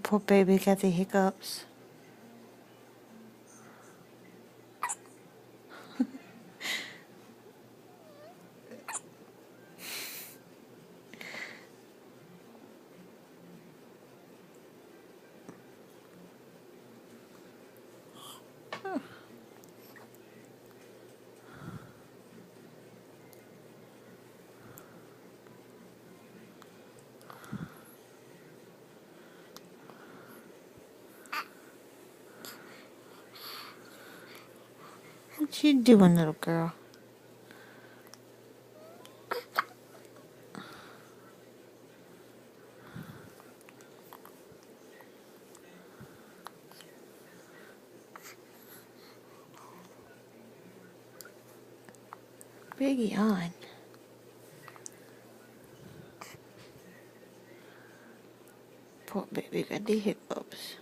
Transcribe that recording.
Poor baby got the hiccups. What you doing, little girl? Big yawn. Poor baby got the hiccups.